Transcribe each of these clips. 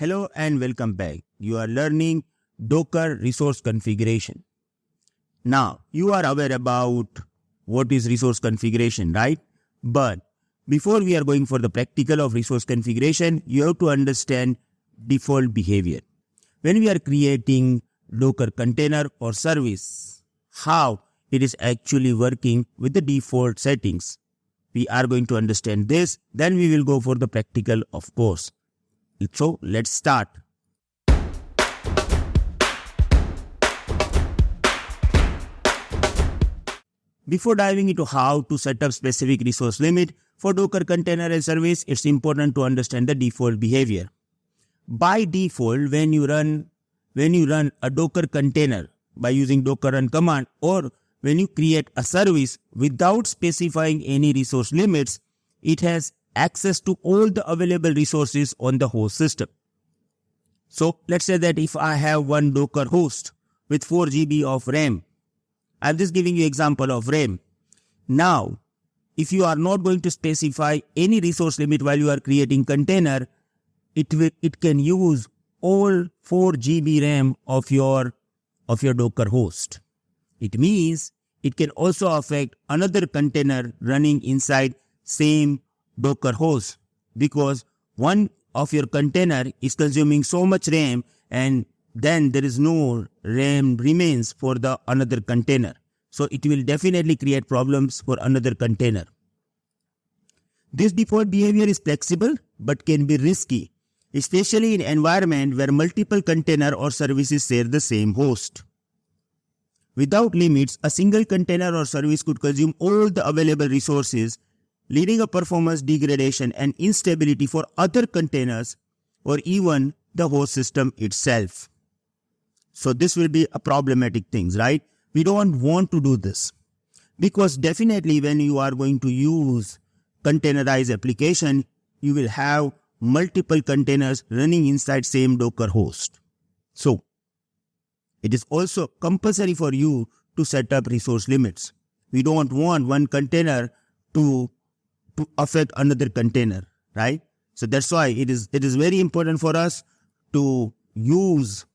Hello and welcome back. You are learning Docker resource configuration. Now, you are aware about what is resource configuration, right? But before we are going for the practical of resource configuration, you have to understand default behavior. When we are creating Docker container or service, how it is actually working with the default settings. We are going to understand this, then we will go for the practical, of course. So let's start. Before diving into how to set up specific resource limit for Docker container and service, it's important to understand the default behavior. By default, when you run a Docker container by using Docker run command, or when you create a service without specifying any resource limits, it has access to all the available resources on the host system. So let's say that if I have one Docker host with 4 GB of RAM, I'm just giving you example of RAM. Now, if you are not going to specify any resource limit while you are creating container, it can use all 4 GB RAM of your Docker host. It means it can also affect another container running inside same Docker host, because one of your container is consuming so much RAM and then there is no RAM remains for the another container. So it will definitely create problems for another container. This default behavior is flexible but can be risky, especially in environment where multiple container or services share the same host. Without limits, a single container or service could consume all the available resources, leading a performance degradation and instability for other containers or even the host system itself. So this will be a problematic thing, right? We don't want to do this, because definitely when you are going to use containerized application, you will have multiple containers running inside same Docker host. So it is also compulsory for you to set up resource limits. We don't want one container to affect another container, right? So that's why it is very important for us to use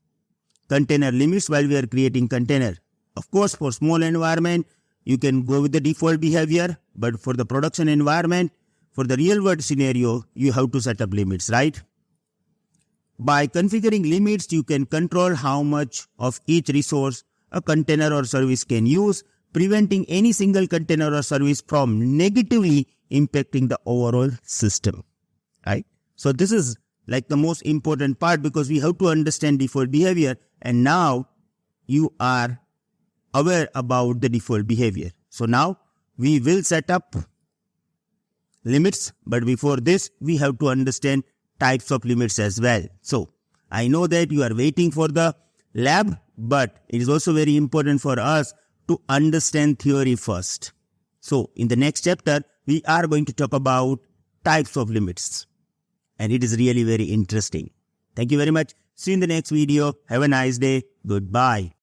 container limits while we are creating container. Of course, for small environment, you can go with the default behavior, but for the production environment, for the real world scenario, you have to set up limits, right? By configuring limits, you can control how much of each resource a container or service can use, preventing any single container or service from negatively impacting the overall system, right? So this is like the most important part, because we have to understand default behavior, and now you are aware about the default behavior. So now we will set up limits, but before this we have to understand types of limits as well. So I know that you are waiting for the lab, but it is also very important for us to understand theory first. So in the next chapter, we are going to talk about types of limits, and it is really very interesting. Thank you very much. See you in the next video. Have a nice day. Goodbye.